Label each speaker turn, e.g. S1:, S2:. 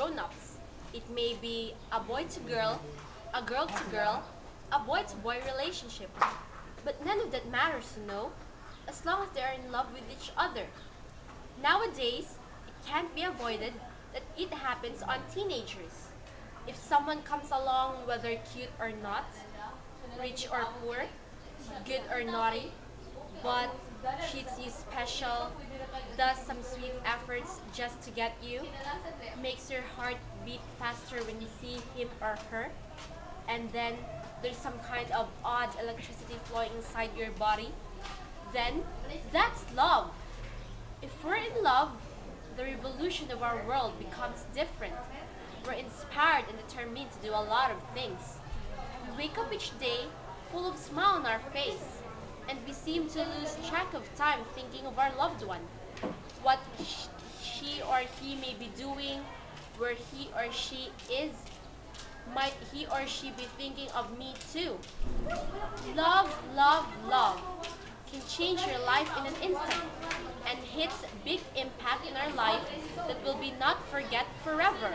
S1: grown-ups. It may be a boy to girl, a girl to girl, a boy to boy relationship. But none of that matters, as long as they are in love with each other. Nowadays, it can't be avoided that it happens on teenagers. If someone comes along, whether cute or not, rich or poor, good or naughty, but treats you special, does some sweet efforts just to get you, makes your heart beat faster when you see him or her, and then there's some kind of odd electricity flowing inside your body, then that's love. If we're in love, the revolution of our world becomes different. We're inspired and determined to do a lot of things. We wake up each day full of smile on our face, and we seem to lose track of time thinking of our loved one, what she or he may be doing, where he or she is. Might he or she be thinking of me too? Love, love, love can change your life in an instant and hits big impact in our life that will be not forget forever.